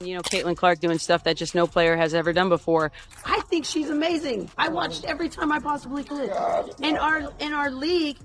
Caitlin Clark doing stuff that just no player has ever done before. I think she's amazing. I watched every time I possibly could. In our league.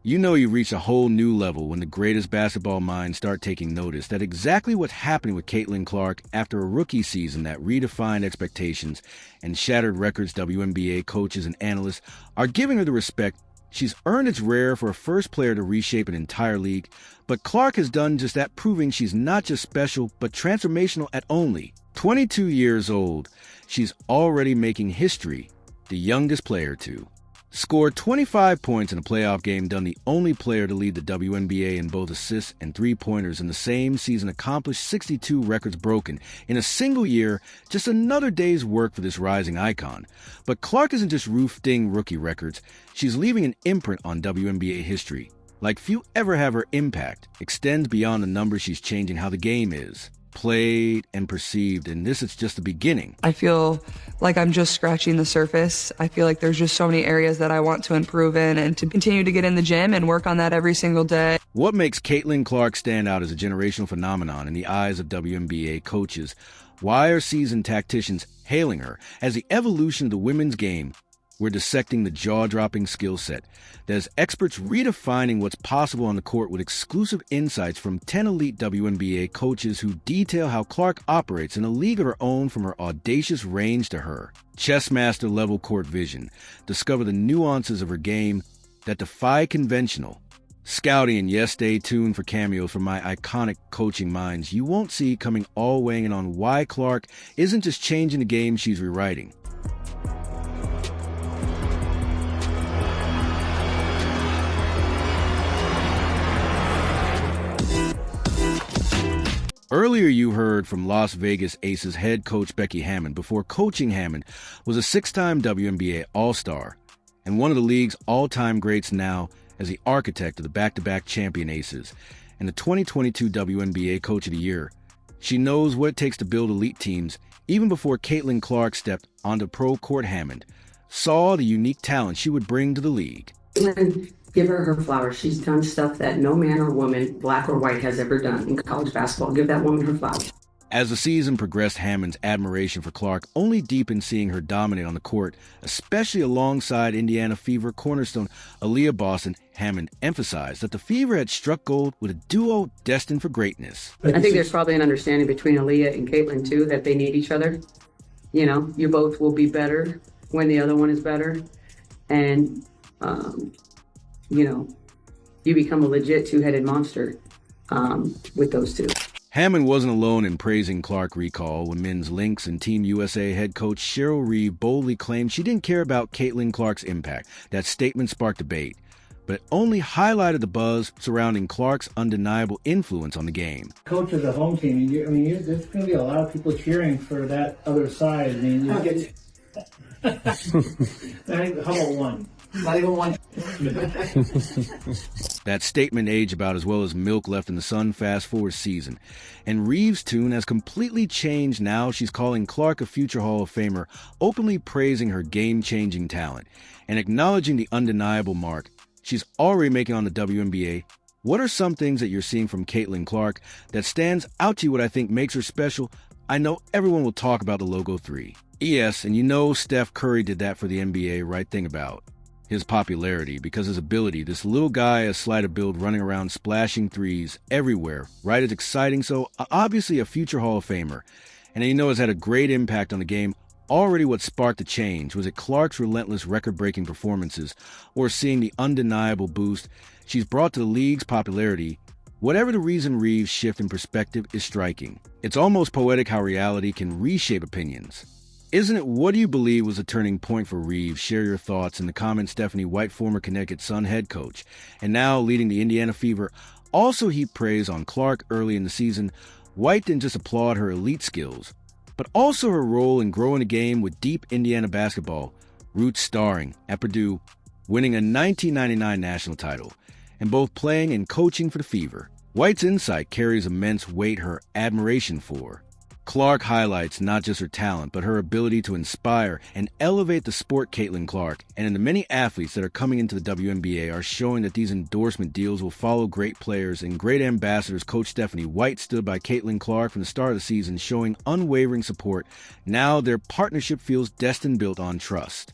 You reach a whole new level when the greatest basketball minds start taking notice that exactly what's happening with Caitlin Clark after a rookie season that redefined expectations and shattered records. WNBA coaches and analysts are giving her the respect she's earned. It's rare for a first player to reshape an entire league, but Clark has done just that, proving she's not just special, but transformational. At only 22 years old, she's already making history, the youngest player to score 25 points in a playoff game, done the only player to lead the WNBA in both assists and three-pointers in the same season, accomplished 62 records broken in a single year. Just another day's work for this rising icon. But Clark isn't just roofing rookie records. She's leaving an imprint on WNBA history. Like few ever have, her impact extends beyond the numbers. She's changing how the game is played and perceived, and this is just the beginning. I feel like I'm just scratching the surface. I feel like there's just so many areas that I want to improve in and to continue to get in the gym and work on that every single day. What makes Caitlin Clark stand out as a generational phenomenon in the eyes of WNBA coaches? Why are seasoned tacticians hailing her as the evolution of the women's game? We're dissecting the jaw-dropping skill set. There's experts redefining what's possible on the court with exclusive insights from 10 elite WNBA coaches who detail how Clark operates in a league of her own, from her audacious range to her chess master level court vision. Discover the nuances of her game that defy conventional scouting. And yes, stay tuned for cameos from my iconic coaching minds you won't see coming, all weighing in on why Clark isn't just changing the game, she's rewriting. Earlier, you heard from Las Vegas Aces head coach Becky Hammon. Before coaching, Hammon was a six-time WNBA All-Star and one of the league's all-time greats, now as the architect of the back-to-back champion Aces and the 2022 WNBA Coach of the Year. She knows what it takes to build elite teams. Even before Caitlin Clark stepped onto pro court, Hammond saw the unique talent she would bring to the league. Give her flowers. She's done stuff that no man or woman, black or white, has ever done in college basketball. Give that woman her flowers. As the season progressed, Hammond's admiration for Clark only deepened, seeing her dominate on the court, especially alongside Indiana Fever cornerstone Aaliyah Boston. Hammond emphasized that the Fever had struck gold with a duo destined for greatness. I think there's probably an understanding between Aaliyah and Caitlin, too, that they need each other. You both will be better when the other one is better. And, you become a legit two-headed monster with those two. Hammond wasn't alone in praising Clark. Recall when Men's Lynx and Team USA head coach Cheryl Reeve boldly claimed she didn't care about Caitlin Clark's impact. That statement sparked debate, but it only highlighted the buzz surrounding Clark's undeniable influence on the game. Coach of the home team, there's going to be a lot of people cheering for that other side. How about one? Not even one. That statement aged about as well as milk left in the sun. Fast forward season, and Reeves' tune has completely changed. Now she's calling Clark a future Hall of Famer, openly praising her game-changing talent and acknowledging the undeniable mark she's already making on the WNBA. What are some things that you're seeing from Caitlin Clark that stands out to you? What I think makes her special? I know everyone will talk about the Logo 3. Yes, and Steph Curry did that for the NBA. Right thing about his popularity, because his ability, this little guy, a slight of build, running around, splashing threes everywhere, right? It's exciting. So obviously a future Hall of Famer. And has had a great impact on the game. Already what sparked the change? Was it Clark's relentless record-breaking performances, or seeing the undeniable boost she's brought to the league's popularity? Whatever the reason, Reeves' shift in perspective is striking. It's almost poetic how reality can reshape opinions. Isn't it? What do you believe was a turning point for Reeves? Share your thoughts in the comments. Stephanie White, former Connecticut Sun head coach, and now leading the Indiana Fever, also heaped praise on Clark early in the season. White didn't just applaud her elite skills, but also her role in growing the game with deep Indiana basketball roots, starring at Purdue, winning a 1999 national title, and both playing and coaching for the Fever. White's insight carries immense weight. Her admiration for Clark highlights not just her talent, but her ability to inspire and elevate the sport Caitlin Clark, and the many athletes that are coming into the WNBA are showing that these endorsement deals will follow great players and great ambassadors. Coach Stephanie White stood by Caitlin Clark from the start of the season, showing unwavering support. Now their partnership feels destined, built on trust,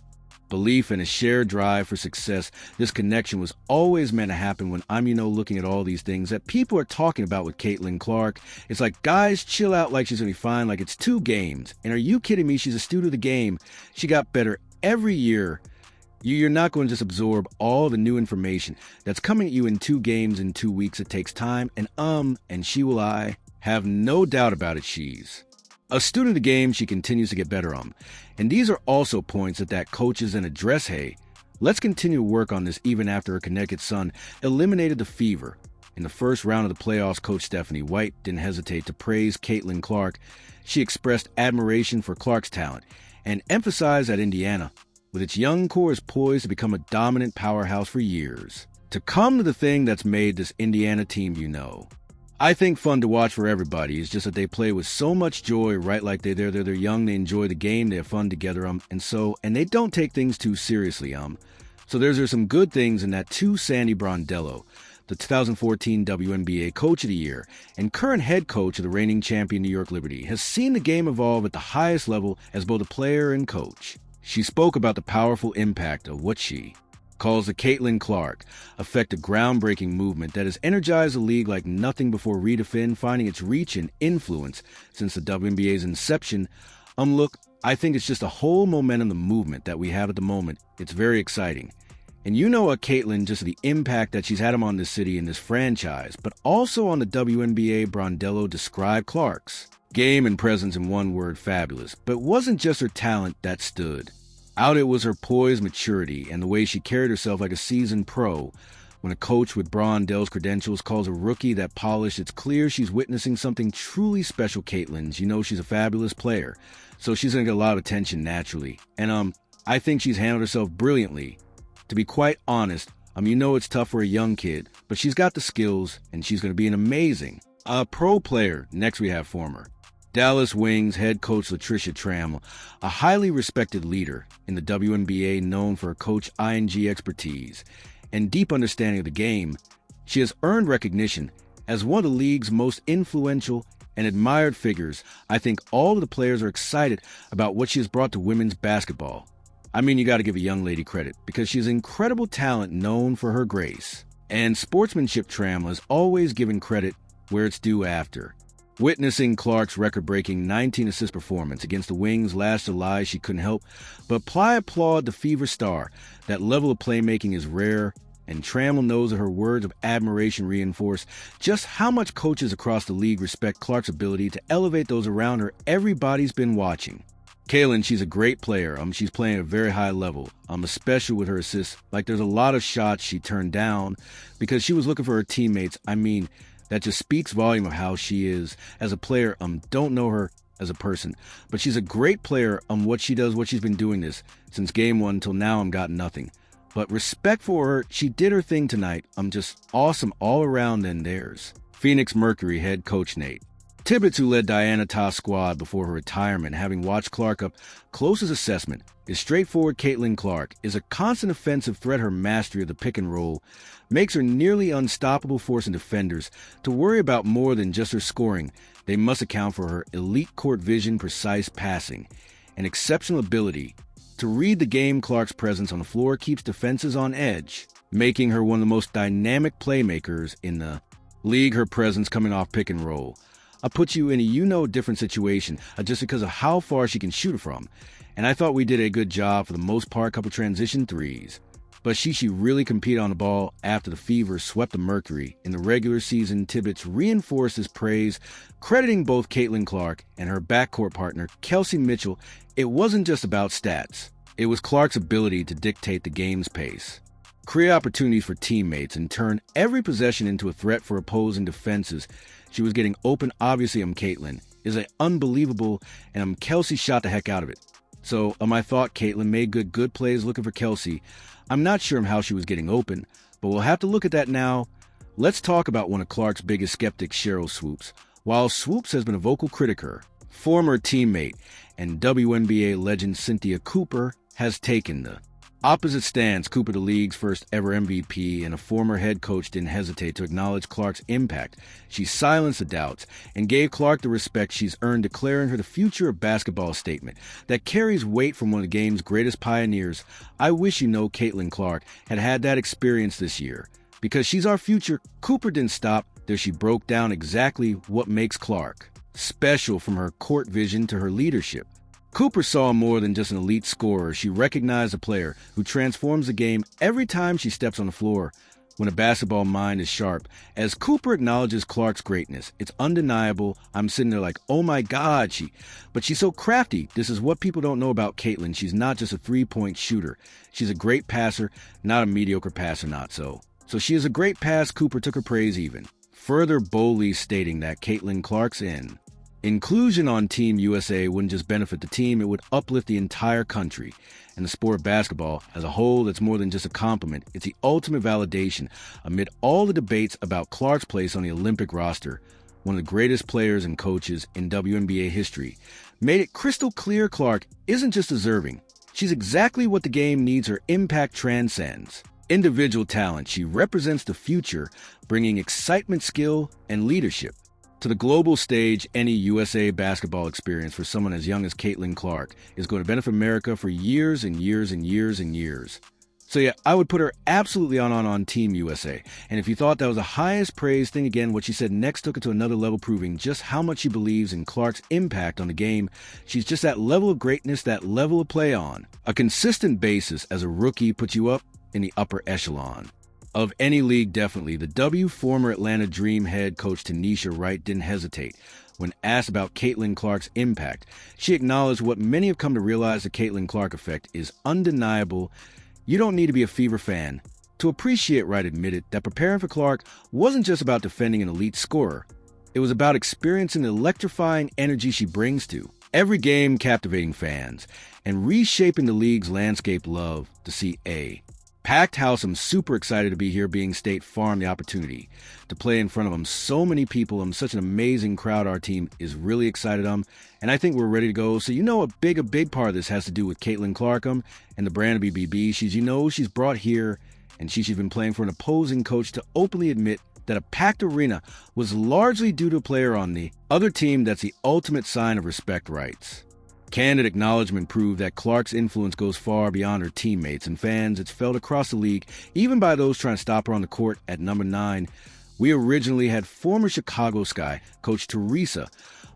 belief, and a shared drive for success. This connection was always meant to happen when I'm, looking at all these things that people are talking about with Caitlin Clark. It's like, guys, chill out, like she's going to be fine, like it's 2 games. And are you kidding me? She's a student of the game. She got better every year. You're not going to just absorb all the new information that's coming at you in 2 games in 2 weeks. It takes time, and she will, I have no doubt about it, she's a student of the game. She continues to get better on. And these are also points that coaches and address. Hey, let's continue to work on this even after her Connecticut Sun eliminated the Fever. In the first round of the playoffs, Coach Stephanie White didn't hesitate to praise Caitlin Clark. She expressed admiration for Clark's talent and emphasized that Indiana, with its young core, is poised to become a dominant powerhouse for years to come. To the thing that's made this Indiana team, I think fun to watch for everybody is just that they play with so much joy, right? Like they're young, they enjoy the game, they have fun together, and they don't take things too seriously, So there's some good things in that too. Sandy Brondello, the 2014 WNBA Coach of the Year and current head coach of the reigning champion New York Liberty, has seen the game evolve at the highest level as both a player and coach. She spoke about the powerful impact of what she calls the Caitlin Clark effect, a groundbreaking movement that has energized the league like nothing before, redefining its reach and influence since the WNBA's inception. Look, I think it's just a whole momentum, the movement that we have at the moment. It's very exciting. And Caitlin, just the impact that she's had on this city and this franchise, but also on the WNBA. Brondello described Clark's game and presence in one word: fabulous. But it wasn't just her talent that stood out, it was her poise, maturity, and the way she carried herself like a seasoned pro. When a coach with Brondello's credentials calls a rookie that polished, it's clear she's witnessing something truly special. Caitlin's, she's a fabulous player, so she's going to get a lot of attention naturally. And I think she's handled herself brilliantly. To be quite honest, it's tough for a young kid, but she's got the skills, and she's going to be an amazing pro player. Next, we have former Dallas Wings head coach Latricia Trammell, a highly respected leader in the WNBA, known for her Coach ING expertise and deep understanding of the game. She has earned recognition as one of the league's most influential and admired figures. I think all of the players are excited about what she has brought to women's basketball. You got to give a young lady credit because she's incredible talent, known for her grace and sportsmanship. Trammell has always given credit where it's due. After witnessing Clark's record-breaking 19-assist performance against the Wings last July, she couldn't help but applaud the Fever star. That level of playmaking is rare, and Trammell knows that her words of admiration reinforce just how much coaches across the league respect Clark's ability to elevate those around her. Everybody's been watching Caitlin. She's a great player. She's playing at a very high level, especially with her assists. Like, there's a lot of shots she turned down because she was looking for her teammates. That just speaks volume of how she is as a player. Don't know her as a person, but she's a great player. What she does, what she's been doing this since game 1 till now, got nothing but respect for her. She did her thing tonight. Just awesome all around. Then there's Phoenix Mercury head coach Nate Tibbetts, who led Diana Taws' squad before her retirement. Having watched Clark up close, his assessment is straightforward. Caitlin Clark is a constant offensive threat. Her mastery of the pick and roll makes her nearly unstoppable, forcing defenders to worry about more than just her scoring. They must account for her elite court vision, precise passing, and exceptional ability to read the game. Clark's presence on the floor keeps defenses on edge, making her one of the most dynamic playmakers in the league. Her presence coming off pick and roll puts you in a different situation just because of how far she can shoot it from. And I thought we did a good job for the most part, couple transition threes. But she really competed on the ball after the Fever swept the Mercury in the regular season. Tibbetts reinforced his praise, crediting both Caitlin Clark and her backcourt partner, Kelsey Mitchell. It wasn't just about stats. It was Clark's ability to dictate the game's pace, create opportunities for teammates, and turn every possession into a threat for opposing defenses. She was getting open. Obviously, Caitlin is unbelievable, and Kelsey shot the heck out of it. So I thought Caitlin made good plays looking for Kelsey. I'm not sure how she was getting open, but we'll have to look at that now. Let's talk about one of Clark's biggest skeptics, Cheryl Swoops. While Swoops has been a vocal critic of her Former teammate and WNBA legend Cynthia Cooper has taken the opposite stance. Cooper, the league's first ever MVP and a former head coach, didn't hesitate to acknowledge Clark's impact. She silenced the doubts and gave Clark the respect she's earned, declaring her the future of basketball statement that carries weight from one of the game's greatest pioneers. I wish you know Caitlin Clark had that experience this year. Because she's our future, Cooper didn't stop there. She broke down exactly what makes Clark special, from her court vision to her leadership. Cooper saw more than just an elite scorer. She recognized a player who transforms the game every time she steps on the floor. When a basketball mind is sharp, as Cooper acknowledges Clark's greatness, it's undeniable. I'm sitting there like, oh my God, but she's so crafty. This is what people don't know about Caitlin. She's not just a three-point shooter. She's a great passer, not a mediocre passer, not so. So she is a great pass. Cooper took her praise even further, boldly stating that Caitlin Clark's inclusion on Team USA wouldn't just benefit the team, it would uplift the entire country. And the sport of basketball as a whole, that's more than just a compliment. It's the ultimate validation amid all the debates about Clark's place on the Olympic roster. One of the greatest players and coaches in WNBA history made it crystal clear Clark isn't just deserving. She's exactly what the game needs. Her impact transcends individual talent. She represents the future, bringing excitement, skill, and leadership to the global stage. Any USA basketball experience for someone as young as Caitlin Clark is going to benefit America for years and years and years and years. So yeah, I would put her absolutely on Team USA. And if you thought that was the highest praise thing, again, what she said next took it to another level, proving just how much she believes in Clark's impact on the game. She's just that level of greatness, that level of play on a consistent basis as a rookie puts you up in the upper echelon of any league. Definitely. The former Atlanta Dream head coach Tanisha Wright didn't hesitate when asked about Caitlin Clark's impact. She acknowledged what many have come to realize: the Caitlin Clark effect is undeniable. You don't need to be a Fever fan to appreciate. Wright admitted that preparing for Clark wasn't just about defending an elite scorer. It was about experiencing the electrifying energy she brings to every game, captivating fans and reshaping the league's landscape. Love to see a packed house. I'm super excited to be here, being State Farm, the opportunity to play in front of so many people. Such an amazing crowd. Our team is really excited. And I think we're ready to go. So a big part of this has to do with Caitlin Clark and the brand of BBB. She's brought here, and she's been playing for an opposing coach to openly admit that a packed arena was largely due to a player on the other team. That's the ultimate sign of respect. Rights. Candid acknowledgement proved that Clark's influence goes far beyond her teammates and fans. It's felt across the league, even by those trying to stop her on the court. At number 9, we originally had former Chicago Sky coach Teresa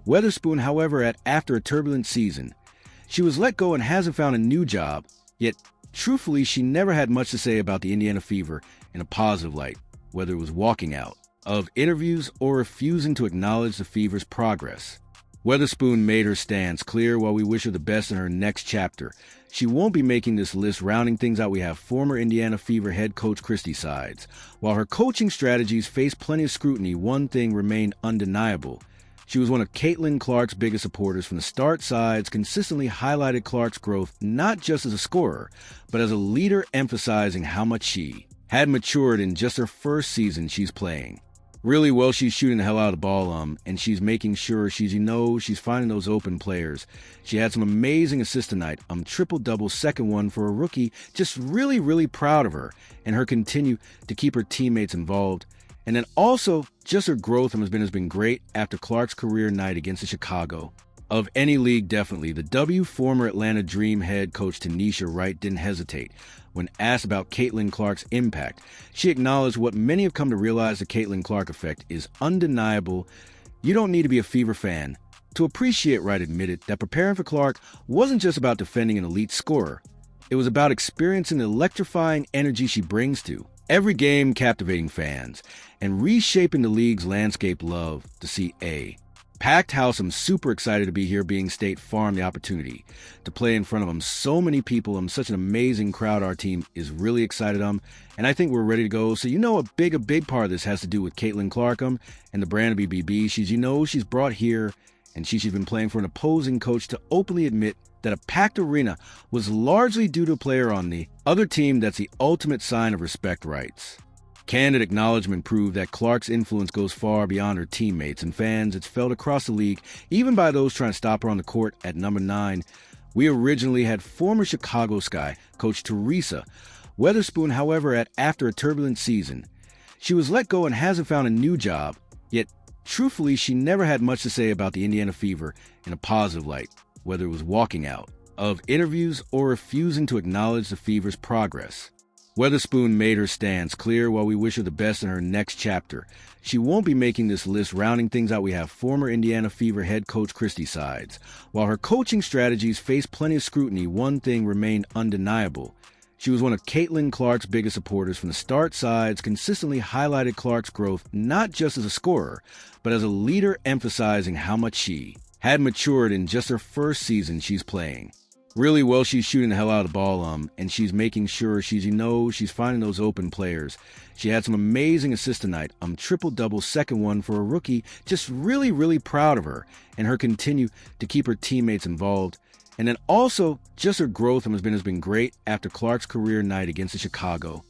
Weatherspoon. However, after a turbulent season, she was let go and hasn't found a new job. Yet, truthfully, she never had much to say about the Indiana Fever in a positive light, whether it was walking out of interviews or refusing to acknowledge the Fever's progress. Weatherspoon made her stance clear. While we wish her the best in her next chapter, she won't be making this list. Rounding things out, we have former Indiana Fever head coach Christy Sides. While her coaching strategies faced plenty of scrutiny, one thing remained undeniable. She was one of Caitlin Clark's biggest supporters from the start. Sides consistently highlighted Clark's growth, not just as a scorer, but as a leader, emphasizing how much she had matured in just her first season she's playing. Really well, she's shooting the hell out of the ball, and she's making sure she's finding those open players. She had some amazing assists tonight, triple-double, second one for a rookie. Just really, really proud of her, and her continue to keep her teammates involved. And then also, just her growth has been great after Clark's career night against the Chicago of any league. Definitely. The former Atlanta Dream head coach Tanisha Wright didn't hesitate when asked about Caitlin Clark's impact. She acknowledged what many have come to realize: the Caitlin Clark effect is undeniable. You don't need to be a Fever fan to appreciate. Wright admitted that preparing for Clark wasn't just about defending an elite scorer. It was about experiencing the electrifying energy she brings to every game, captivating fans and reshaping the league's landscape. Love to see a packed house. I'm super excited to be here, being State Farm, the opportunity to play in front of so many people. Such an amazing crowd. Our team is really excited. And I think we're ready to go. So a big part of this has to do with Caitlin Clark and the brand of BBB. She's brought here, and she's been playing for an opposing coach to openly admit that a packed arena was largely due to a player on the other team. That's the ultimate sign of respect. Rights. Candid acknowledgement proved that Clark's influence goes far beyond her teammates and fans. It's felt across the league, even by those trying to stop her on the court. At number 9, we originally had former Chicago Sky coach Teresa Weatherspoon, however, after a turbulent season. She was let go and hasn't found a new job, yet truthfully she never had much to say about the Indiana Fever in a positive light, whether it was walking out of interviews or refusing to acknowledge the Fever's progress. Weatherspoon made her stance clear. While we wish her the best in her next chapter, she won't be making this list. Rounding things out, we have former Indiana Fever head coach Christy Sides. While her coaching strategies faced plenty of scrutiny, one thing remained undeniable. She was one of Caitlin Clark's biggest supporters from the start. Sides consistently highlighted Clark's growth not just as a scorer, but as a leader, emphasizing how much she had matured in just her first season she's playing. Really well, she's shooting the hell out of the ball, and she's making sure she's finding those open players. She had some amazing assists tonight, triple-double, second one for a rookie. Just really, really proud of her and her continue to keep her teammates involved. And then also, just her growth has been great after Clark's career night against the Chicago